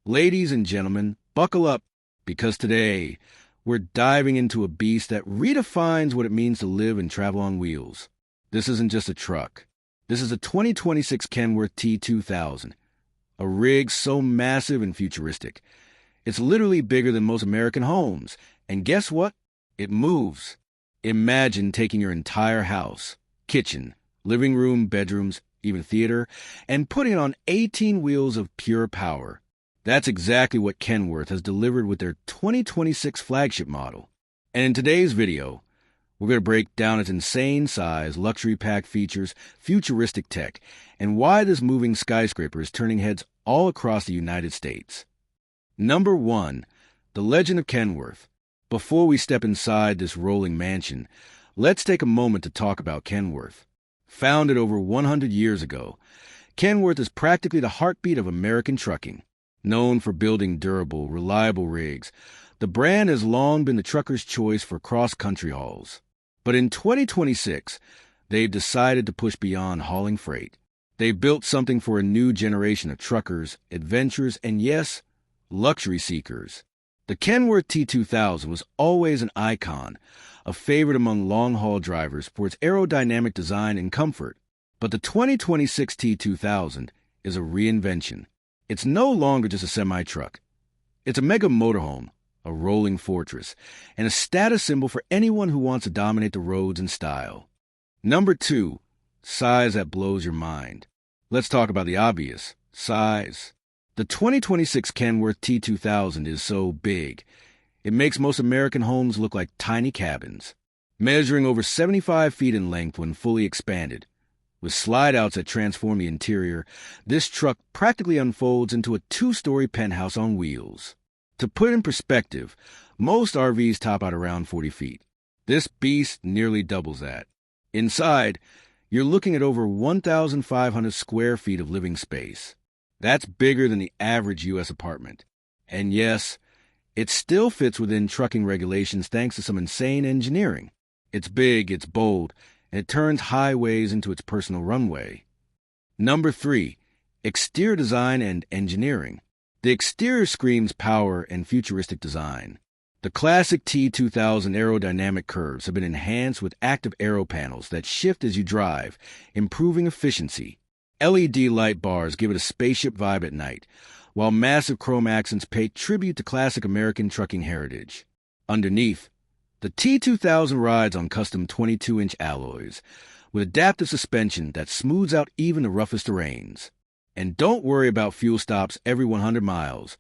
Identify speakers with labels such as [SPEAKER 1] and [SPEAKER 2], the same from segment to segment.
[SPEAKER 1] Ladies and gentlemen, buckle up, because today we're diving into a beast that redefines what it means to live and travel on wheels. This isn't just a truck. This is a 2026 Kenworth T2000, a rig so massive and futuristic. It's literally bigger than most American homes. And guess what? It moves. Imagine taking your entire house, kitchen, living room, bedrooms, even theater, and putting it on 18 wheels of pure power. That's exactly what Kenworth has delivered with their 2026 flagship model. And in today's video, we're going to break down its insane size, luxury-packed features, futuristic tech, and why this moving skyscraper is turning heads all across the United States. Number 1. The Legend of Kenworth. Before we step inside this rolling mansion, let's take a moment to talk about Kenworth. Founded over 100 years ago, Kenworth is practically the heartbeat of American trucking. Known for building durable, reliable rigs, the brand has long been the trucker's choice for cross-country hauls. But in 2026, they've decided to push beyond hauling freight. They've built something for a new generation of truckers, adventurers, and yes, luxury seekers. The Kenworth T2000 was always an icon, a favorite among long-haul drivers for its aerodynamic design and comfort. But the 2026 T2000 is a reinvention. It's no longer just a semi-truck. It's a mega motorhome, a rolling fortress, and a status symbol for anyone who wants to dominate the roads in style. Number 2. Size that blows your mind. Let's talk about the obvious. Size. The 2026 Kenworth T2000 is so big, it makes most American homes look like tiny cabins. Measuring over 75 feet in length when fully expanded, with slide-outs that transform the interior, this truck practically unfolds into a 2-story penthouse on wheels. To put in perspective, most RVs top out around 40 feet. This beast nearly doubles that. Inside, you're looking at over 1,500 square feet of living space. That's bigger than the average U.S. apartment. And yes, it still fits within trucking regulations thanks to some insane engineering. It's big, it's bold, and it turns highways into its personal runway. Number 3. Exterior design and engineering. The exterior screams power and futuristic design. The classic T2000 aerodynamic curves have been enhanced with active aero panels that shift as you drive, improving efficiency. LED light bars give it a spaceship vibe at night, while massive chrome accents pay tribute to classic American trucking heritage. Underneath, the T2000 rides on custom 22-inch alloys, with adaptive suspension that smooths out even the roughest terrains. And don't worry about fuel stops every 100 miles.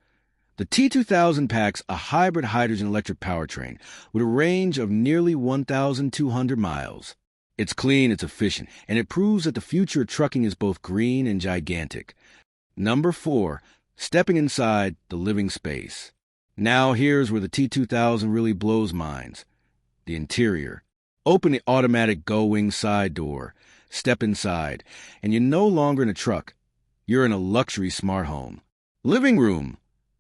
[SPEAKER 1] The T2000 packs a hybrid hydrogen-electric powertrain with a range of nearly 1,200 miles. It's clean, it's efficient, and it proves that the future of trucking is both green and gigantic. Number 4. Stepping inside the living space. Now here's where the T2000 really blows minds. The interior. Open the automatic go-wing side door, step inside, and you're no longer in a truck. You're in a luxury smart home. Living room.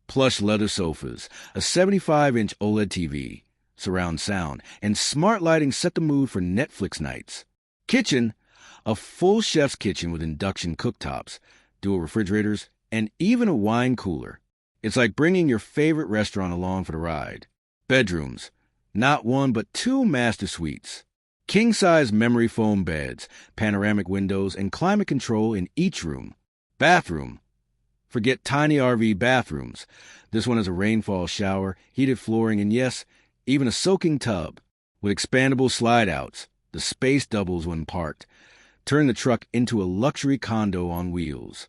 [SPEAKER 1] Plush leather sofas, a 75-inch OLED TV, surround sound, and smart lighting set the mood for Netflix nights. Kitchen. A full chef's kitchen with induction cooktops, dual refrigerators, and even a wine cooler. It's like bringing your favorite restaurant along for the ride. Bedrooms. Not one, but 2 master suites. King-size memory foam beds, panoramic windows, and climate control in each room. Bathroom. Forget tiny RV bathrooms. This one has a rainfall shower, heated flooring, and yes, even a soaking tub. With expandable slide-outs, the space doubles when parked. Turn the truck into a luxury condo on wheels.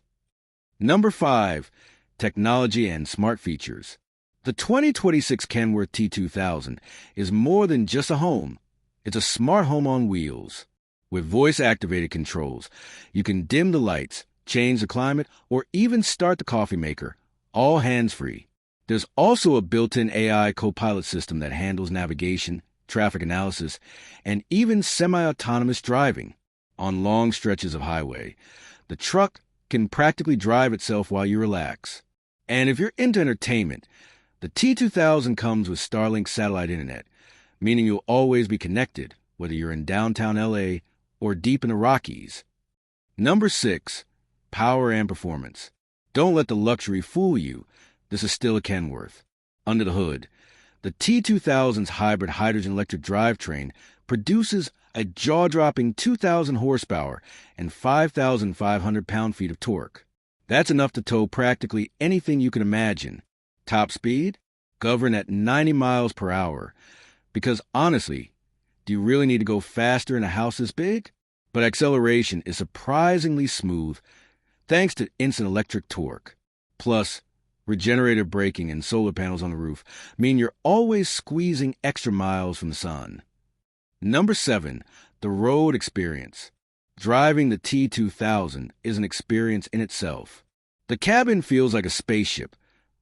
[SPEAKER 1] Number 5. Technology and smart features. The 2026 Kenworth T2000 is more than just a home. It's a smart home on wheels. With voice-activated controls, you can dim the lights, change the climate, or even start the coffee maker, all hands-free. There's also a built-in AI co-pilot system that handles navigation, traffic analysis, and even semi-autonomous driving. On long stretches of highway, the truck can practically drive itself while you relax. And if you're into entertainment, the T2000 comes with Starlink satellite internet, meaning you'll always be connected, whether you're in downtown LA or deep in the Rockies. Number 6. Power and performance. Don't let the luxury fool you. this is still a Kenworth. Under the hood, the T2000's hybrid hydrogen-electric drivetrain produces a jaw-dropping 2,000 horsepower and 5,500 pound-feet of torque. That's enough to tow practically anything you can imagine. Top speed? Govern at 90 miles per hour. Because honestly, do you really need to go faster in a house this big? But acceleration is surprisingly smooth thanks to instant electric torque. Plus, regenerative braking and solar panels on the roof mean you're always squeezing extra miles from the sun. Number 7, the road experience. Driving the T2000 is an experience in itself. The cabin feels like a spaceship,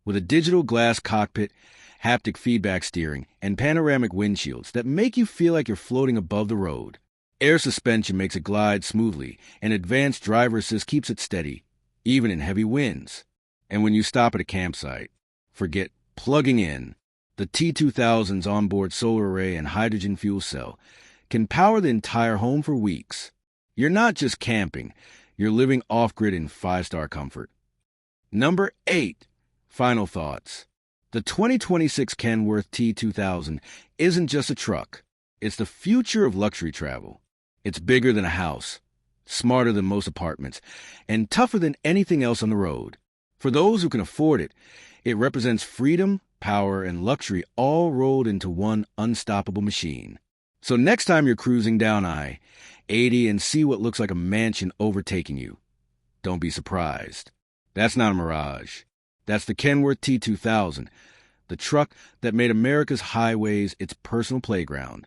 [SPEAKER 1] with a digital glass cockpit, haptic feedback steering, and panoramic windshields that make you feel like you're floating above the road. Air suspension makes it glide smoothly, and advanced driver assist keeps it steady, even in heavy winds. And when you stop at a campsite, forget plugging in. The T2000's onboard solar array and hydrogen fuel cell can power the entire home for weeks. You're not just camping, you're living off-grid in 5-star comfort. Number 8, final thoughts. The 2026 Kenworth T2000 isn't just a truck. It's the future of luxury travel. It's bigger than a house, smarter than most apartments, and tougher than anything else on the road. For those who can afford it, it represents freedom, power, and luxury all rolled into one unstoppable machine. So next time you're cruising down I-80 and see what looks like a mansion overtaking you, don't be surprised. That's not a mirage. That's the Kenworth T2000, the truck that made America's highways its personal playground.